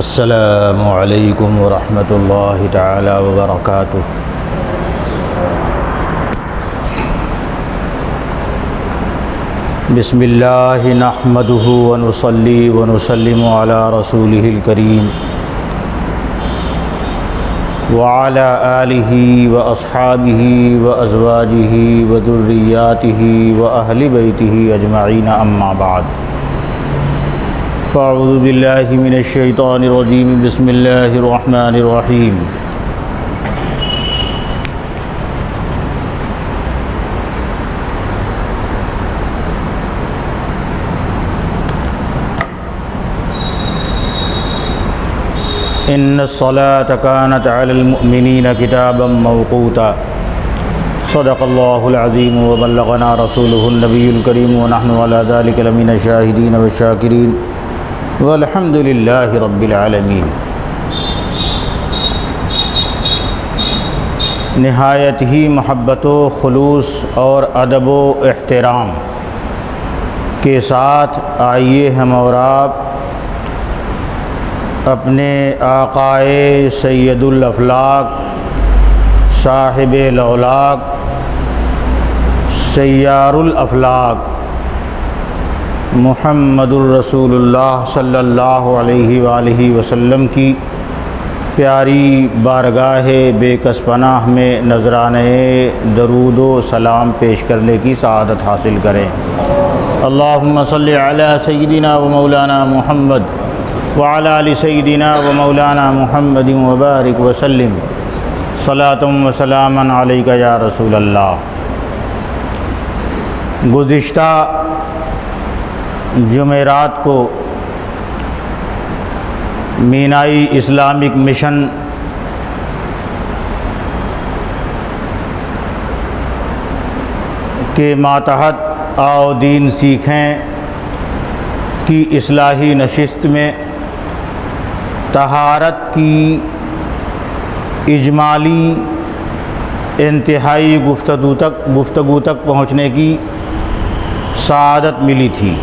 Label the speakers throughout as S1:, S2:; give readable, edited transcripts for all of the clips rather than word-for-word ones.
S1: السلام علیکم ورحمۃ اللہ تعالی وبرکاتہ۔ بسم اللہ نحمدہ ونصلی ونسلم علی رسولہ الکریم وعلی آلہ واصحابہ وازواجہ وذریاتہ واہل بیتہ اجمعین، اما بعد فاعوذ باللہ من الشیطان الرجیم، بسم اللہ الرحمن الرحیم۔ ان الصلاة كانت على المؤمنین کتابا موقوتا، صدق اللہ العظیم وبلغنا رسولہ النبی الکریم ونحن علی ذلک لمن الشاہدین والشاکرین والحمد للہ رب العالمین۔ نہایت ہی محبت و خلوص اور ادب و احترام کے ساتھ آئیے ہم اور آپ اپنے آقائے سید الافلاق، صاحب الاولاق، سیار الافلاق محمد الرسول اللہ صلی اللہ علیہ وآلہ وسلم کی پیاری بارگاہ بے کس پناہ میں نذرانے درود و سلام پیش کرنے کی سعادت حاصل کریں۔ اللہم صلی علی سیدنا و مولانا محمد وعلی آل سیدنا و مولانا محمد وبارک وسلم، صلاۃ و سلاما علیک یا رسول اللہ۔ گزشتہ جمعرات کو مینائی اسلامک مشن کے ماتحت آؤ دین سیکھیں کی اصلاحی نشست میں طہارت کی اجمالی انتہائی گفتگو تک پہنچنے کی سعادت ملی تھی۔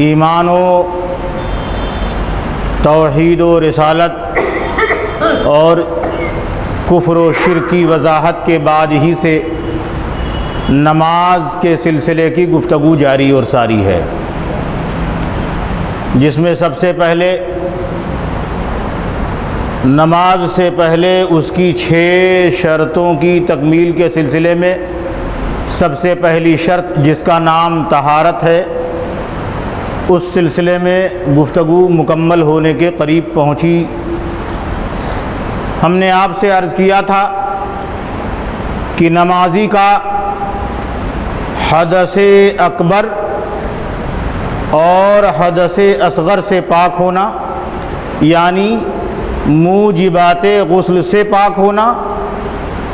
S1: ایمان و توحید و رسالت اور کفر و شرک کی وضاحت کے بعد ہی سے نماز کے سلسلے کی گفتگو جاری اور ساری ہے، جس میں سب سے پہلے نماز سے پہلے اس کی 6 شرطوں کی تکمیل کے سلسلے میں سب سے پہلی شرط جس کا نام طہارت ہے، اس سلسلے میں گفتگو مکمل ہونے کے قریب پہنچی۔ ہم نے آپ سے عرض کیا تھا کہ نمازی کا حدث اکبر اور حدث اصغر سے پاک ہونا، یعنی موجبات غسل سے پاک ہونا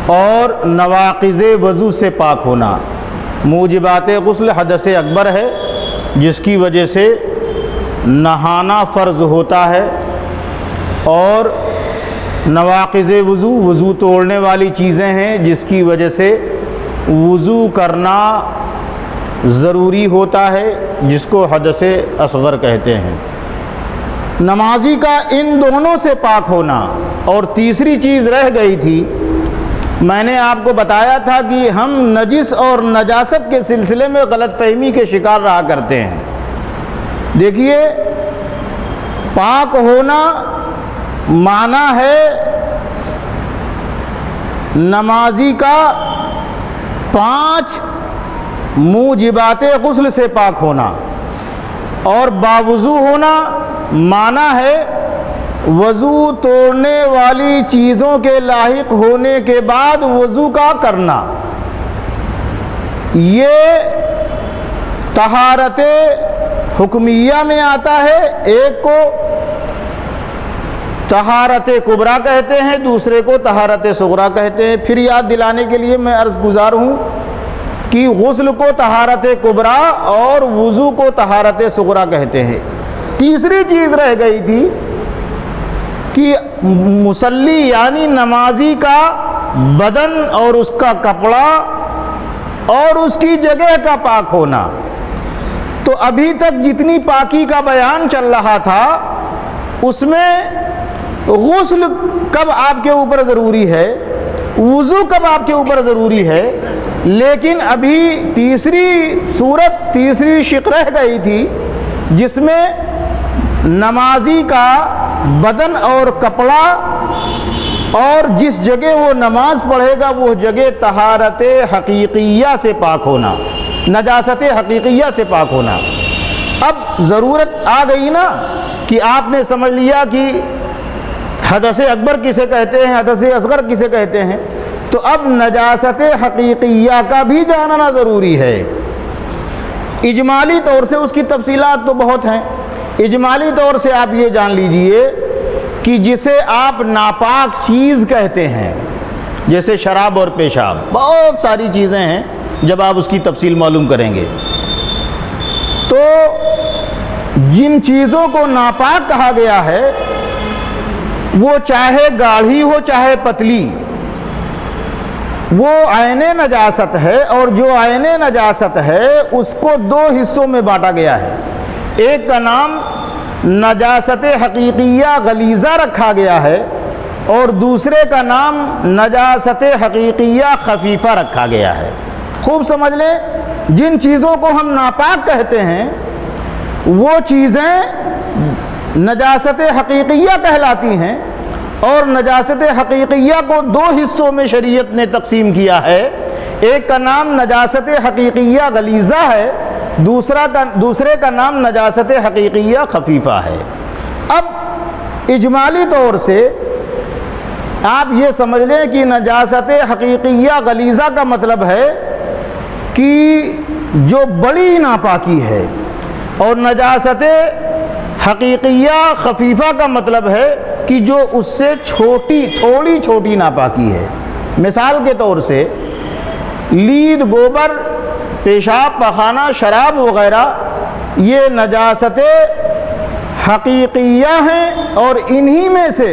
S1: اور نواقض وضو سے پاک ہونا۔ موجبات غسل حدث اکبر ہے جس کی وجہ سے نہانا فرض ہوتا ہے، اور نواقض وضو توڑنے والی چیزیں ہیں جس کی وجہ سے وضو کرنا ضروری ہوتا ہے، جس کو حدث اصغر کہتے ہیں۔ نمازی کا ان دونوں سے پاک ہونا، اور تیسری چیز رہ گئی تھی، میں نے آپ کو بتایا تھا کہ ہم نجس اور نجاست کے سلسلے میں غلط فہمی کے شکار رہا کرتے ہیں۔ دیکھیے، پاک ہونا معنی ہے نمازی کا 5 موجبات غسل سے پاک ہونا، اور باوضو ہونا معنی ہے وضو توڑنے والی چیزوں کے لاحق ہونے کے بعد وضو کا کرنا۔ یہ طہارت حکمیہ میں آتا ہے، ایک کو طہارت کبریٰ کہتے ہیں، دوسرے کو طہارت صغریٰ کہتے ہیں۔ پھر یاد دلانے کے لیے میں عرض گزار ہوں کہ غسل کو طہارت کبریٰ اور وضو کو طہارت صغریٰ کہتے ہیں۔ تیسری چیز رہ گئی تھی کہ مصلی یعنی نمازی کا بدن اور اس کا کپڑا اور اس کی جگہ کا پاک ہونا۔ تو ابھی تک جتنی پاکی کا بیان چل رہا تھا اس میں غسل کب آپ کے اوپر ضروری ہے، وضو کب آپ کے اوپر ضروری ہے، لیکن ابھی تیسری شق رہ گئی تھی جس میں نمازی کا بدن اور کپڑا اور جس جگہ وہ نماز پڑھے گا وہ جگہ طہارت حقیقیہ سے پاک ہونا، نجاست حقیقیہ سے پاک ہونا۔ اب ضرورت آ گئی نا کہ آپ نے سمجھ لیا کہ حدث اکبر کسے کہتے ہیں، حدث اصغر کسے کہتے ہیں، تو اب نجاست حقیقیہ کا بھی جاننا ضروری ہے۔ اجمالی طور سے اس کی تفصیلات تو بہت ہیں، اجمالی طور سے آپ یہ جان لیجئے کہ جسے آپ ناپاک چیز کہتے ہیں جیسے شراب اور پیشاب، بہت ساری چیزیں ہیں جب آپ اس کی تفصیل معلوم کریں گے، تو جن چیزوں کو ناپاک کہا گیا ہے وہ چاہے گاڑھی ہو چاہے پتلی، وہ عین نجاست ہے، اور جو عین نجاست ہے اس کو دو حصوں میں بانٹا گیا ہے۔ ایک کا نام نجاست حقیقیہ غلیظہ رکھا گیا ہے اور دوسرے کا نام نجاست حقیقیہ خفیفہ رکھا گیا ہے۔ خوب سمجھ لیں، جن چیزوں کو ہم ناپاک کہتے ہیں وہ چیزیں نجاست حقیقیہ کہلاتی ہیں، اور نجاست حقیقیہ کو دو حصوں میں شریعت نے تقسیم کیا ہے۔ ایک کا نام نجاست حقیقیہ غلیظہ ہے، دوسرے کا نام نجاست حقیقیہ خفیفہ ہے۔ اب اجمالی طور سے آپ یہ سمجھ لیں کہ نجاست حقیقیہ غلیظہ کا مطلب ہے کہ جو بڑی ناپاکی ہے، اور نجاست حقیقیہ خفیفہ کا مطلب ہے کہ جو اس سے تھوڑی چھوٹی ناپاکی ہے۔ مثال کے طور سے لید، گوبر، پیشاب، پخانہ، شراب وغیرہ یہ نجاست حقیقیہ ہیں، اور انہی میں سے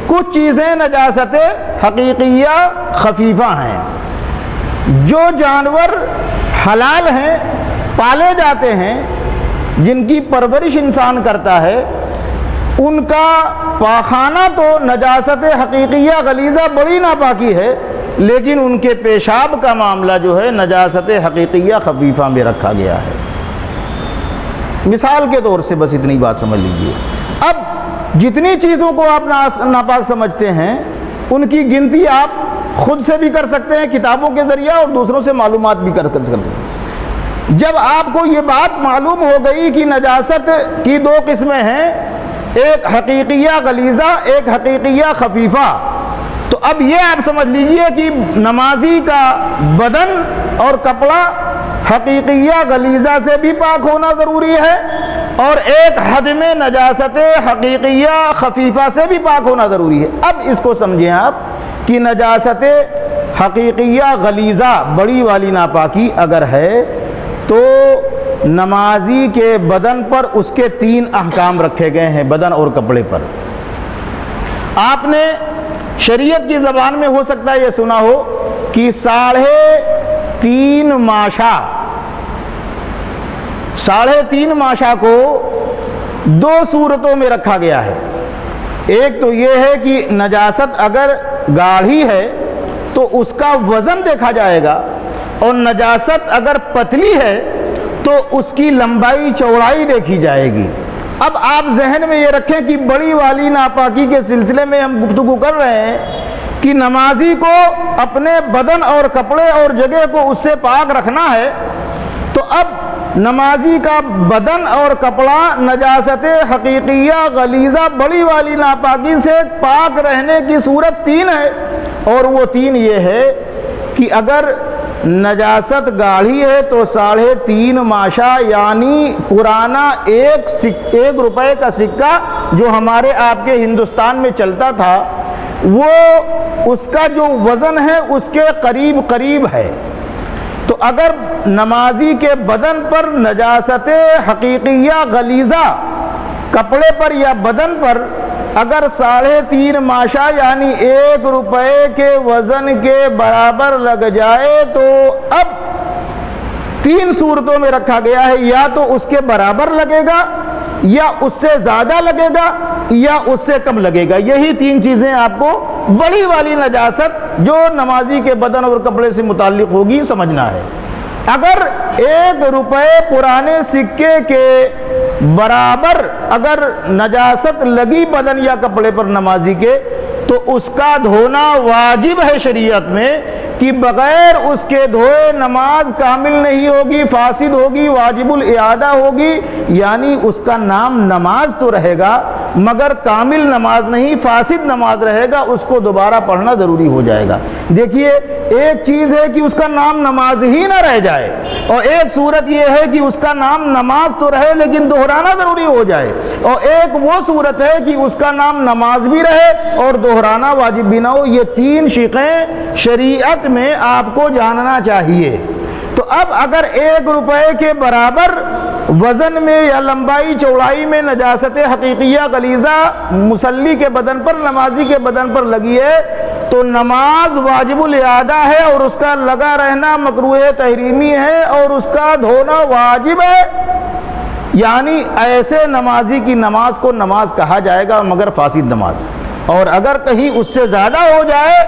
S1: کچھ چیزیں نجاست حقیقیہ خفیفہ ہیں۔ جو جانور حلال ہیں، پالے جاتے ہیں، جن کی پرورش انسان کرتا ہے، ان کا پاخانہ تو نجاست حقیقیہ غلیظہ بڑی ناپاکی ہے، لیکن ان کے پیشاب کا معاملہ جو ہے نجاست حقیقیہ خفیفہ میں رکھا گیا ہے۔ مثال کے طور سے بس اتنی بات سمجھ لیجئے۔ اب جتنی چیزوں کو آپ ناپاک سمجھتے ہیں ان کی گنتی آپ خود سے بھی کر سکتے ہیں کتابوں کے ذریعہ، اور دوسروں سے معلومات بھی کر سکتے ہیں۔ جب آپ کو یہ بات معلوم ہو گئی کہ نجاست کی دو قسمیں ہیں، ایک حقیقیہ غلیظہ، ایک حقیقیہ خفیفہ، تو اب یہ آپ سمجھ لیجئے کہ نمازی کا بدن اور کپڑا حقیقیہ غلیظہ سے بھی پاک ہونا ضروری ہے، اور ایک حد میں نجاست حقیقیہ خفیفہ سے بھی پاک ہونا ضروری ہے۔ اب اس کو سمجھیں آپ کہ نجاست حقیقیہ غلیظہ بڑی والی ناپاکی اگر ہے تو نمازی کے بدن پر اس کے 3 احکام رکھے گئے ہیں، بدن اور کپڑے پر۔ آپ نے شریعت کی زبان میں ہو سکتا ہے یہ سنا ہو کہ 3.5 ماشا کو 2 صورتوں میں رکھا گیا ہے۔ ایک تو یہ ہے کہ نجاست اگر گاڑھی ہے تو اس کا وزن دیکھا جائے گا، اور نجاست اگر پتلی ہے تو اس کی لمبائی چوڑائی دیکھی جائے گی۔ اب آپ ذہن میں یہ رکھیں کہ بڑی والی ناپاکی کے سلسلے میں ہم گفتگو کر رہے ہیں کہ نمازی کو اپنے بدن اور کپڑے اور جگہ کو اس سے پاک رکھنا ہے، تو اب نمازی کا بدن اور کپڑا نجاست حقیقیہ غلیظہ بڑی والی ناپاکی سے پاک رہنے کی صورت 3 ہے، اور وہ 3 یہ ہے کہ اگر نجاست گاڑھی ہے تو 3.5 ماشا، یعنی پرانا 1 روپے کا سکہ جو ہمارے آپ کے ہندوستان میں چلتا تھا، وہ اس کا جو وزن ہے اس کے قریب ہے۔ تو اگر نمازی کے بدن پر نجاست حقیقیہ غلیظہ کپڑے پر یا بدن پر اگر 3.5 ماشا یعنی 1 روپے کے وزن کے برابر لگ جائے تو اب تین صورتوں میں رکھا گیا ہے، یا تو اس کے برابر لگے گا، یا اس سے زیادہ لگے گا، یا اس سے کم لگے گا۔ یہی تین چیزیں آپ کو بڑی والی نجاست جو نمازی کے بدن اور کپڑے سے متعلق ہوگی سمجھنا ہے۔ اگر 1 روپے پرانے سکے کے برابر اگر نجاست لگی بدن یا کپڑے پر نمازی کے، تو اس کا دھونا واجب ہے شریعت میں، کہ بغیر اس کے دھوئے نماز کامل نہیں ہوگی، فاسد ہوگی، واجب الاعادہ ہوگی، یعنی اس کا نام نماز تو رہے گا مگر کامل نماز نہیں، فاسد نماز رہے گا، اس کو دوبارہ پڑھنا ضروری ہو جائے گا۔ دیکھیے، ایک چیز ہے کہ اس کا نام نماز ہی نہ رہ جائے، اور ایک صورت یہ ہے کہ اس کا نام نماز تو رہے لیکن دہرانا ضروری ہو جائے، اور ایک وہ صورت ہے کہ اس کا نام نماز بھی رہے اور دہرانا واجب بھی نہ ہو۔ یہ تین شقیں شریعت میں آپ کو جاننا چاہیے۔ تو اب اگر 1 روپے کے برابر وزن میں یا لمبائی چوڑائی میں نجاست حقیقیہ غلیظہ مصلی کے بدن پر، نمازی کے بدن پر لگی ہے، تو نماز واجب الاعادہ ہے، اور اس کا لگا رہنا مکروہ تحریمی ہے، اور اس کا دھونا واجب ہے۔ یعنی ایسے نمازی کی نماز کو نماز کہا جائے گا مگر فاسد نماز۔ اور اگر کہیں اس سے زیادہ ہو جائے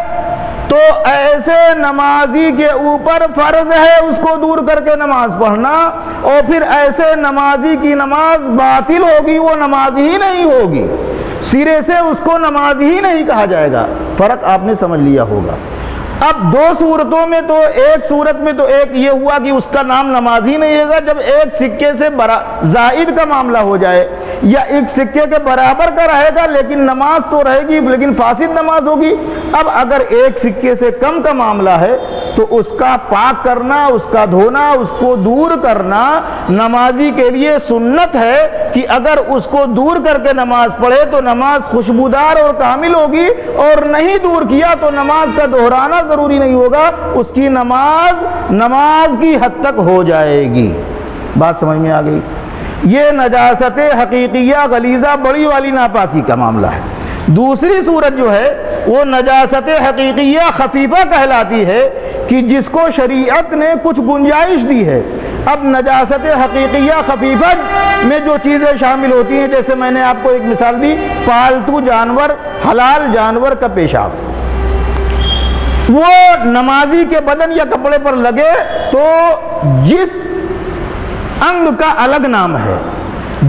S1: تو ایسے نمازی کے اوپر فرض ہے اس کو دور کر کے نماز پڑھنا، اور پھر ایسے نمازی کی نماز باطل ہوگی، وہ نماز ہی نہیں ہوگی، سرے سے اس کو نماز ہی نہیں کہا جائے گا۔ فرق آپ نے سمجھ لیا ہوگا۔ اب 2 صورتوں میں تو ایک صورت میں تو ایک یہ ہوا کہ اس کا نام نماز ہی نہیں ہوگا جب ایک سکے سے زائد کا معاملہ ہو جائے، یا ایک سکے کے برابر کا رہے گا لیکن نماز تو رہے گی لیکن فاسد نماز ہوگی۔ اب اگر ایک سکے سے کم کا معاملہ ہے تو اس کا پاک کرنا، اس کا دھونا، اس کو دور کرنا نمازی کے لیے سنت ہے، کہ اگر اس کو دور کر کے نماز پڑھے تو نماز خوشبودار اور کامل ہوگی، اور نہیں دور کیا تو نماز کا دہرانا ضروری نہیں ہوگا، اس کی نماز کی حد تک ہو جائے گی۔ بات سمجھ میں آ گئی؟ یہ نجاست حقیقیہ غلیظہ بڑی والی ناپاکی کا معاملہ ہے۔ دوسری صورت جو ہے وہ نجاست حقیقیہ خفیفہ کہلاتی ہے، کہ جس کو شریعت نے کچھ گنجائش دی ہے۔ اب نجاست حقیقیہ خفیفہ میں جو چیزیں شامل ہوتی ہیں، جیسے میں نے آپ کو ایک مثال دی، پالتو جانور، حلال جانور کا پیشاب، وہ نمازی کے بدن یا کپڑے پر لگے تو جس انگ کا الگ نام ہے،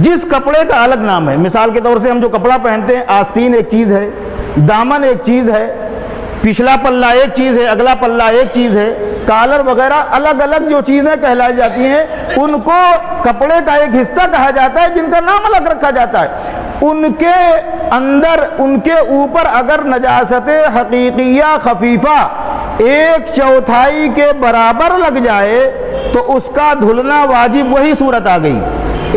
S1: جس کپڑے کا الگ نام ہے، مثال کے طور سے ہم جو کپڑا پہنتے ہیں، آستین ایک چیز ہے، دامن ایک چیز ہے، پچھلا پلہ ایک چیز ہے، اگلا پلہ ایک چیز ہے، کالر وغیرہ الگ الگ جو چیزیں کہلائی جاتی ہیں، ان کو کپڑے کا ایک حصہ کہا جاتا ہے جن کا نام الگ رکھا جاتا ہے۔ ان کے اندر، ان کے اوپر اگر نجاست حقیقیہ خفیفہ 1/4 کے برابر لگ جائے تو اس کا دھلنا واجب۔ وہی صورت آ گئی،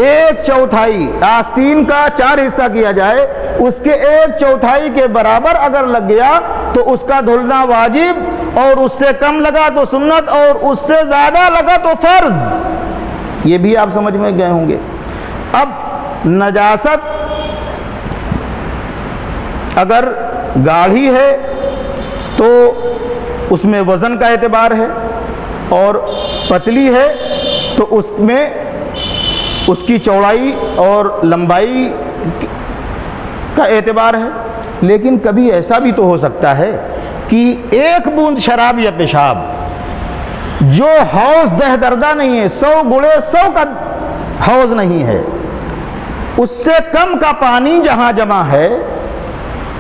S1: 1/4 آستین کا 4 حصہ کیا جائے، اس کے 1/4 کے برابر اگر لگ گیا تو اس کا دھلنا واجب، اور اس سے کم لگا تو سنت، اور اس سے زیادہ لگا تو فرض۔ یہ بھی آپ سمجھ میں گئے ہوں گے۔ اب نجاست اگر گاڑھی ہے تو اس میں وزن کا اعتبار ہے، اور پتلی ہے تو اس میں اس کی چوڑائی اور لمبائی کا اعتبار ہے۔ لیکن کبھی ایسا بھی تو ہو سکتا ہے کہ 1 بوند شراب یا پیشاب جو حوض دہ دردہ نہیں ہے، 100 × 100 کا حوض نہیں ہے، اس سے کم کا پانی جہاں جمع ہے،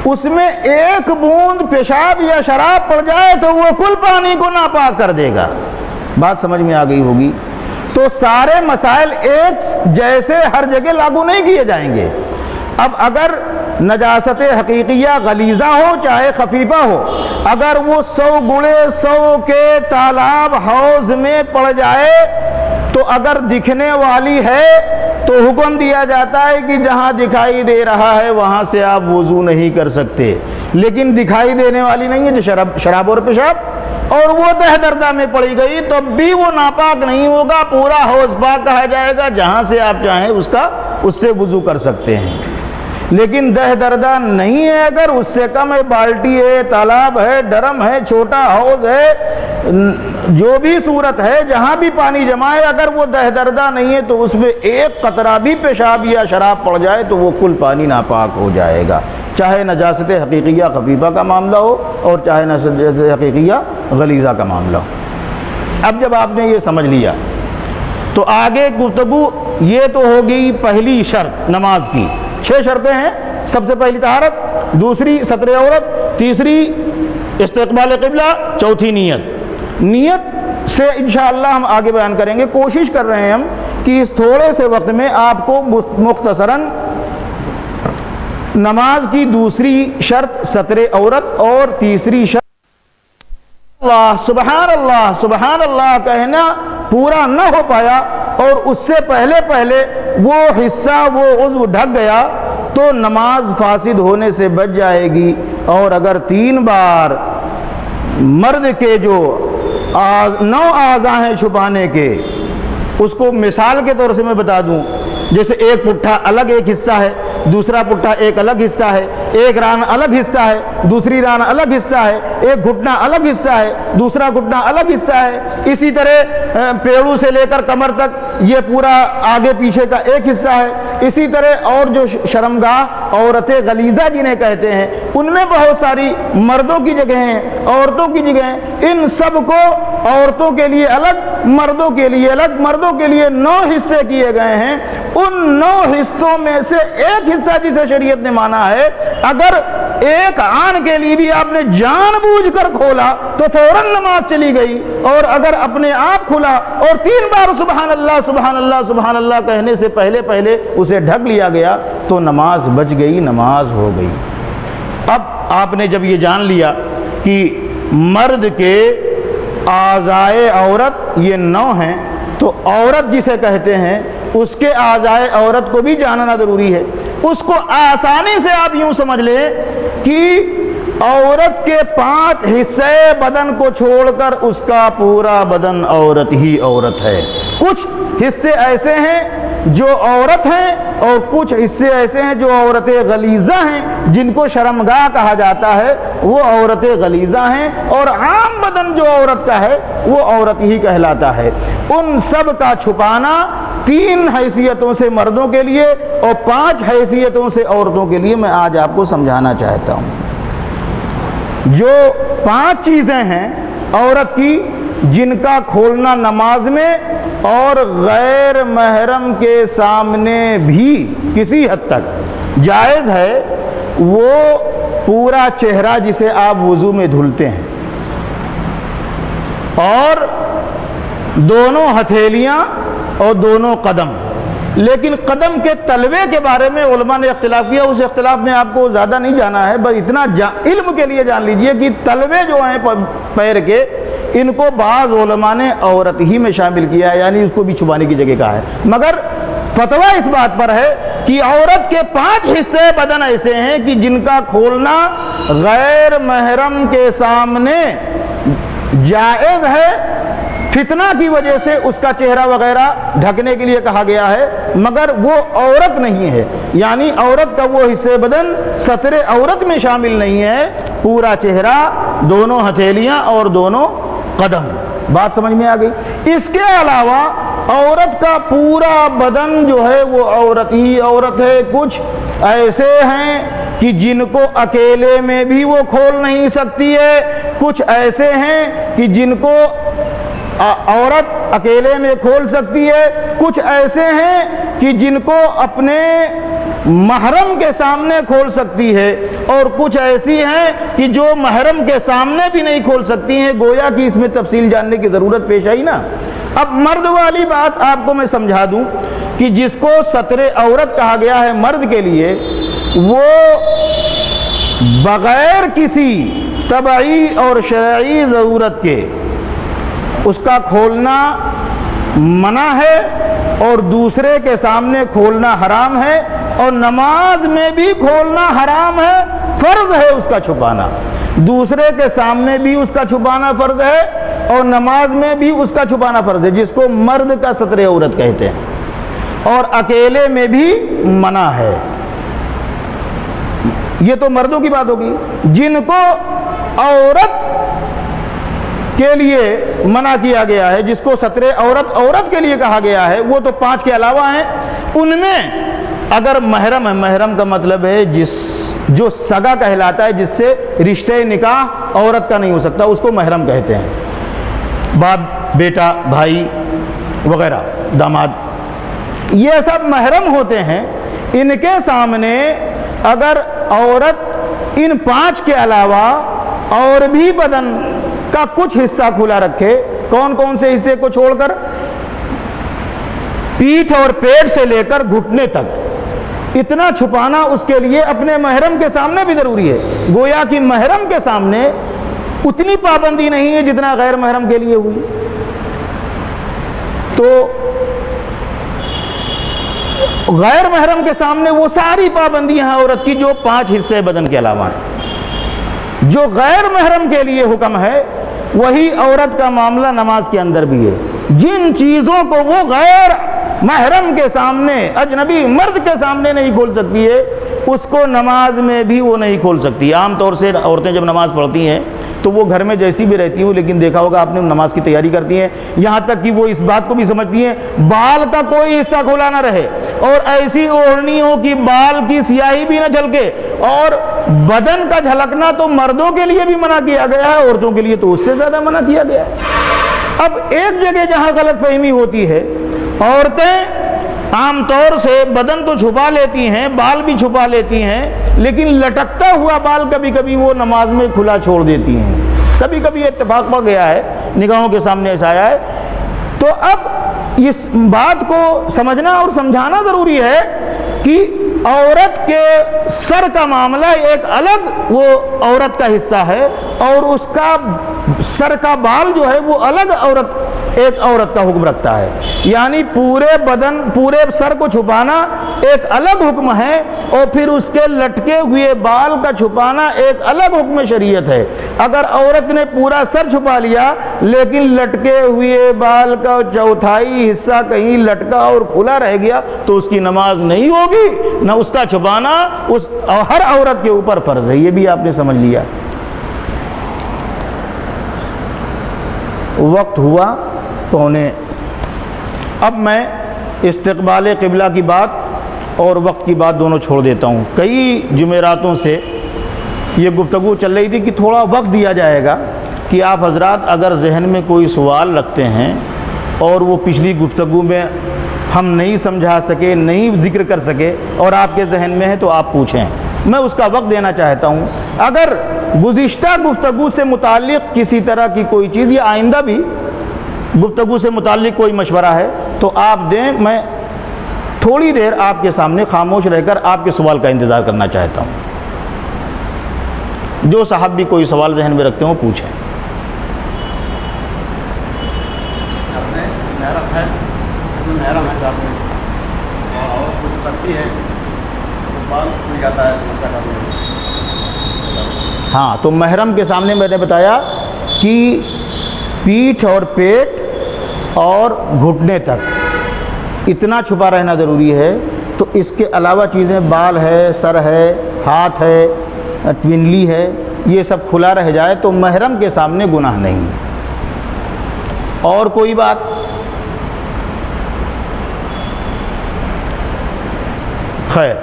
S1: اس میں 1 بوند پیشاب یا شراب پڑ جائے تو وہ کل پانی کو ناپاک کر دے گا۔ بات سمجھ میں آ گئی ہوگی۔ تو سارے مسائل ایک جیسے ہر جگہ لاگو نہیں کیے جائیں گے۔ اب اگر نجاست حقیقیہ غلیظہ ہو چاہے خفیفہ ہو، اگر وہ 100 × 100 کے تالاب حوض میں پڑ جائے تو اگر دکھنے والی ہے تو حکم دیا جاتا ہے کہ جہاں دکھائی دے رہا ہے وہاں سے آپ وضو نہیں کر سکتے، لیکن دکھائی دینے والی نہیں ہے جو شراب اور پیشاب، اور وہ تہ دردہ میں پڑی گئی تو بھی وہ ناپاک نہیں ہوگا، پورا حوض پاک کہا جائے گا، جہاں سے آپ چاہیں اس سے وضو کر سکتے ہیں۔ لیکن دہ دردہ نہیں ہے اگر، اس سے کم ہے، بالٹی ہے، تالاب ہے، ڈرم ہے، چھوٹا حوض ہے، جو بھی صورت ہے جہاں بھی پانی جمع ہے، اگر وہ دہ دردہ نہیں ہے تو اس میں ایک قطرہ بھی پیشاب یا شراب پڑ جائے تو وہ کل پانی ناپاک ہو جائے گا، چاہے نجاست حقیقیہ خفیفہ کا معاملہ ہو اور چاہے نجاست حقیقیہ غلیظہ کا معاملہ ہو۔ اب جب آپ نے یہ سمجھ لیا تو آگے گفتگو یہ تو ہوگی پہلی شرط نماز کی، 6 شرطیں ہیں، سب سے پہلی طہارت، دوسری ستر عورت، تیسری استقبال قبلہ، چوتھی نیت۔ نیت سے انشاءاللہ ہم آگے بیان کریں گے، کوشش کر رہے ہیں ہم کہ اس تھوڑے سے وقت میں آپ کو مختصراً نماز کی دوسری شرط ستر عورت اور تیسری شرط اللہ سبحان اللہ کہنا پورا نہ ہو پایا اور اس سے پہلے وہ حصہ وہ عضو ڈھک گیا تو نماز فاسد ہونے سے بچ جائے گی۔ اور اگر 3 بار مرد کے جو 9 اعضاء ہیں چھپانے کے، اس کو مثال کے طور سے میں بتا دوں، جیسے ایک پٹھا الگ ایک حصہ ہے، دوسرا پٹھا ایک الگ حصہ ہے، ایک ران الگ حصہ ہے، دوسری ران الگ حصہ ہے، ایک گھٹنا الگ حصہ ہے، دوسرا گھٹنا الگ حصہ ہے، اسی طرح پیڑوں سے لے کر کمر تک یہ پورا آگے پیچھے کا ایک حصہ ہے، اسی طرح اور جو شرمگاہ عورتیں غلیظہ جنہیں کہتے ہیں ان میں بہت ساری مردوں کی جگہیں ہیں، عورتوں کی جگہیں، ان سب کو عورتوں کے لیے الگ، مردوں کے لیے الگ، مردوں کے لیے 9 حصے کیے گئے ہیں۔ ان 9 حصوں میں سے ایک حصہ جسے شریعت نے مانا ہے، اگر ایک آن کے لیے بھی آپ نے جان بوجھ کر کھولا تو فوراً نماز چلی گئی، اور اگر اپنے آپ کھلا اور 3 بار سبحان اللہ سبحان اللہ سبحان اللہ کہنے سے پہلے اسے ڈھک لیا گیا تو نماز بچ گئی، نماز ہو گئی۔ اب آپ نے جب یہ جان لیا کہ مرد کے اعضائے عورت یہ 9 ہیں تو عورت جسے کہتے ہیں اس کے اعضائے عورت کو بھی جاننا ضروری ہے۔ اس کو آسانی سے آپ یوں سمجھ لیں کہ عورت کے 5 حصے بدن کو چھوڑ کر اس کا پورا بدن عورت ہی عورت ہے۔ کچھ حصے ایسے ہیں جو عورت ہیں اور کچھ حصے ایسے ہیں جو عورتیں غلیظہ ہیں، جن کو شرمگاہ کہا جاتا ہے، وہ عورتیں غلیظہ ہیں، اور عام بدن جو عورت کا ہے وہ عورت ہی کہلاتا ہے۔ ان سب کا چھپانا 3 حیثیتوں سے مردوں کے لیے اور 5 حیثیتوں سے عورتوں کے لیے میں آج آپ کو سمجھانا چاہتا ہوں۔ جو 5 چیزیں ہیں عورت کی جن کا کھولنا نماز میں اور غیر محرم کے سامنے بھی کسی حد تک جائز ہے، وہ پورا چہرہ جسے آپ وضو میں دھلتے ہیں، اور دونوں ہتھیلیاں اور دونوں قدم۔ لیکن قدم کے تلوے کے بارے میں علماء نے اختلاف کیا، اس اختلاف میں آپ کو زیادہ نہیں جانا ہے، بس اتنا علم کے لیے جان لیجئے کہ تلوے جو ہیں پیر کے، ان کو بعض علماء نے عورت ہی میں شامل کیا ہے، یعنی اس کو بھی چھپانے کی جگہ کہا ہے، مگر فتویٰ اس بات پر ہے کہ عورت کے 5 حصے بدن ایسے ہیں کہ جن کا کھولنا غیر محرم کے سامنے جائز ہے۔ فتنہ کی وجہ سے اس کا چہرہ وغیرہ ڈھکنے کے لیے کہا گیا ہے، مگر وہ عورت نہیں ہے، یعنی عورت کا وہ حصے بدن ستر عورت میں شامل نہیں ہے، پورا چہرہ، دونوں ہتھیلیاں اور دونوں قدم۔ بات سمجھ میں آ گئی؟ اس کے علاوہ عورت کا پورا بدن جو ہے وہ عورت ہی عورت ہے۔ کچھ ایسے ہیں کہ جن کو اکیلے میں بھی وہ کھول نہیں سکتی ہے، کچھ ایسے ہیں کہ جن کو عورت اکیلے میں کھول سکتی ہے، کچھ ایسے ہیں کہ جن کو اپنے محرم کے سامنے کھول سکتی ہے، اور کچھ ایسی ہیں کہ جو محرم کے سامنے بھی نہیں کھول سکتی ہیں۔ گویا کہ اس میں تفصیل جاننے کی ضرورت پیش آئی نا۔ اب مرد والی بات آپ کو میں سمجھا دوں کہ جس کو ستر عورت کہا گیا ہے مرد کے لیے، وہ بغیر کسی طبعی اور شرعی ضرورت کے اس کا کھولنا منع ہے، اور دوسرے کے سامنے کھولنا حرام ہے، اور نماز میں بھی کھولنا حرام ہے، فرض ہے اس کا چھپانا۔ دوسرے کے سامنے بھی اس کا چھپانا فرض ہے اور نماز میں بھی اس کا چھپانا فرض ہے، جس کو مرد کا ستر عورت کہتے ہیں، اور اکیلے میں بھی منع ہے۔ یہ تو مردوں کی بات ہوگی. جن کو عورت کے لیے منع کیا گیا ہے, جس کو ستر عورت کے لیے کہا گیا ہے, وہ تو 5 کے علاوہ ہیں. ان میں اگر محرم ہے, محرم کا مطلب ہے جو سگا کہلاتا ہے, جس سے رشتہ نکاح عورت کا نہیں ہو سکتا, اس کو محرم کہتے ہیں. باپ, بیٹا, بھائی وغیرہ, داماد, یہ سب محرم ہوتے ہیں. ان کے سامنے اگر عورت ان 5 کے علاوہ اور بھی بدن کا کچھ حصہ کھلا رکھے, کون کون سے حصے کو چھوڑ کر, پیٹھ اور پیٹ سے لے کر گھٹنے تک, اتنا چھپانا اس کے لیے اپنے محرم کے سامنے بھی ضروری ہے. گویا کہ محرم کے سامنے اتنی پابندی نہیں ہے جتنا غیر محرم کے لیے ہوئی. تو غیر محرم کے سامنے وہ ساری پابندیاں ہیں عورت کی جو 5 حصے بدن کے علاوہ ہیں. جو غیر محرم کے لیے حکم ہے وہی عورت کا معاملہ نماز کے اندر بھی ہے. جن چیزوں کو وہ غیر محرم کے سامنے, اجنبی مرد کے سامنے نہیں کھول سکتی ہے, اس کو نماز میں بھی وہ نہیں کھول سکتی. عام طور سے عورتیں جب نماز پڑھتی ہیں تو وہ گھر میں جیسی بھی رہتی ہوں, لیکن دیکھا ہوگا آپ نے نماز کی تیاری کرتی ہیں, یہاں تک کہ وہ اس بات کو بھی سمجھتی ہیں بال کا کوئی حصہ کھلا نہ رہے, اور ایسی اوڑھنی ہو کہ بال کی سیاہی بھی نہ جھلکے. اور بدن کا جھلکنا تو مردوں کے لیے بھی منع کیا گیا ہے, عورتوں کے لیے تو اس سے زیادہ منع کیا گیا ہے. اب ایک جگہ جہاں غلط فہمی ہوتی ہے, عورتیں عام طور سے بدن تو چھپا لیتی ہیں, بال بھی چھپا لیتی ہیں, لیکن لٹکتا ہوا بال کبھی کبھی وہ نماز میں کھلا چھوڑ دیتی ہیں. کبھی کبھی اتفاق پڑ گیا ہے, نگاہوں کے سامنے ایسا آیا ہے. تو اب اس بات کو سمجھنا اور سمجھانا ضروری ہے کہ عورت کے سر کا معاملہ ایک الگ وہ عورت کا حصہ ہے, اور اس کا سر کا بال جو ہے وہ الگ ایک عورت کا حکم رکھتا ہے. یعنی پورے بدن, پورے سر کو چھپانا ایک الگ حکم ہے, اور پھر اس کے لٹکے ہوئے بال کا چھپانا ایک الگ حکم شریعت ہے. اگر عورت نے پورا سر چھپا لیا لیکن لٹکے ہوئے بال کا چوتھائی حصہ کہیں لٹکا اور کھلا رہ گیا تو اس کی نماز نہیں ہوگی, نہ اس کا چھپانا اس ہر عورت کے اوپر فرض ہے. یہ بھی آپ نے سمجھ لیا. وقت ہوا پونے. اب میں استقبال قبلہ کی بات اور وقت کی بات دونوں چھوڑ دیتا ہوں. کئی جمعراتوں سے یہ گفتگو چل رہی تھی کہ تھوڑا وقت دیا جائے گا کہ آپ حضرات اگر ذہن میں کوئی سوال رکھتے ہیں اور وہ پچھلی گفتگو میں ہم نہیں سمجھا سکے, نہیں ذکر کر سکے, اور آپ کے ذہن میں ہے تو آپ پوچھیں. میں اس کا وقت دینا چاہتا ہوں. اگر گزشتہ گفتگو سے متعلق کسی طرح کی کوئی چیز یا آئندہ بھی گفتگو سے متعلق کوئی مشورہ ہے تو آپ دیں. میں تھوڑی دیر آپ کے سامنے خاموش رہ کر آپ کے سوال کا انتظار کرنا چاہتا ہوں. جو صاحب بھی کوئی سوال ذہن میں رکھتے ہوں پوچھیں.
S2: محرم ہے صاحب میں, اور کچھ کرتی ہے تو بال کھل جاتا ہے, سمجھتا ہے.
S1: ہاں, تو محرم کے سامنے میں نے بتایا کہ پیٹھ اور پیٹ اور گھٹنے تک اتنا چھپا رہنا ضروری ہے. تو اس کے علاوہ چیزیں, بال ہے, سر ہے, ہاتھ ہے, ٹونلی ہے, یہ سب کھلا رہ جائے تو محرم کے سامنے گناہ نہیں ہے. اور کوئی بات؟ خیر,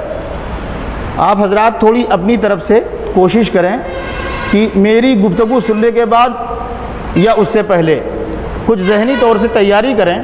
S1: آپ حضرات تھوڑی اپنی طرف سے کوشش کریں کہ میری گفتگو سننے کے بعد یا اس سے پہلے کچھ ذہنی طور سے تیاری کریں.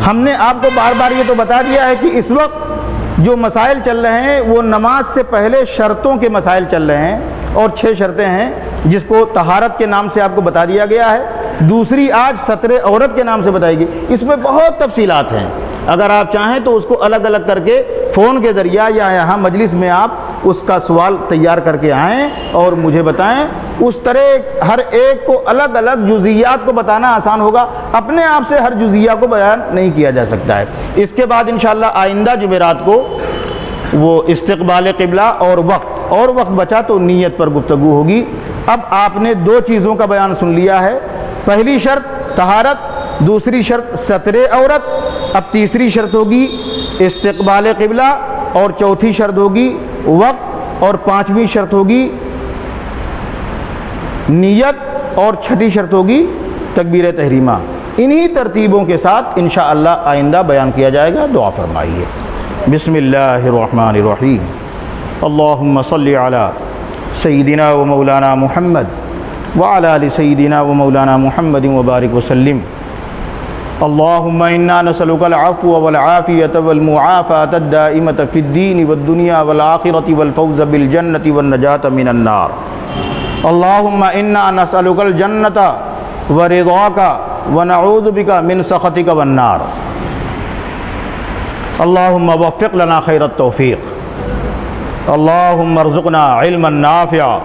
S1: ہم نے آپ کو بار بار یہ تو بتا دیا ہے کہ اس وقت جو مسائل چل رہے ہیں وہ نماز سے پہلے شرطوں کے مسائل چل رہے ہیں, اور 6 شرطیں ہیں جس کو طہارت کے نام سے آپ کو بتا دیا گیا ہے. دوسری آج ستر عورت کے نام سے بتائی گئی. اس میں بہت تفصیلات ہیں, اگر آپ چاہیں تو اس کو الگ الگ کر کے فون کے ذریعہ یا یہاں مجلس میں آپ اس کا سوال تیار کر کے آئیں اور مجھے بتائیں. اس طرح ہر ایک کو الگ الگ جزئیات کو بتانا آسان ہوگا, اپنے آپ سے ہر جزئیہ کو بیان نہیں کیا جا سکتا ہے. اس کے بعد انشاءاللہ آئندہ جمعرات کو وہ استقبال قبلہ اور وقت بچا تو نیت پر گفتگو ہوگی. اب آپ نے 2 چیزوں کا بیان سن لیا ہے. پہلی شرط طہارت, دوسری شرط ستر عورت, اب تیسری شرط ہوگی استقبال قبلہ, اور چوتھی شرط ہوگی وقت, اور 5ویں شرط ہوگی نیت اور 6ٹھی شرط ہوگی تکبیر تحریمہ. انہی ترتیبوں کے ساتھ انشاءاللہ آئندہ بیان کیا جائے گا. دعا فرمائیے. بسم اللہ الرحمن الرحیم. اللہم صلی علی سیدنا و مولانا محمد وعلی آل سیدنا و مولانا محمد وبارک وسلم. اللہم انا نسألک العفو والعافیة والمعافاة الدائمة فی الدین والدنیا والآخرة والفوز بالجنة والنجاة من النار. اللہم انا نسألک الجنة ورضاک ونعوذ بک من سخطک والنار. اللہم وفق لنا خیر التوفیق. اللہم ارزقنا علما نافعا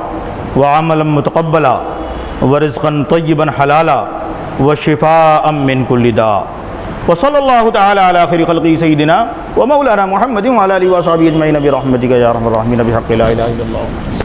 S1: وعملا متقبلا ورزقا طیبا حلالا وشفاء من کل داء. وصلی اللہ تعالی علی خیر خلقہ سیدنا و مولانا محمد وعلی آلہ وصحبہ اجمعین برحمتک یا ارحم الراحمین بحق لا الہ الا اللہ.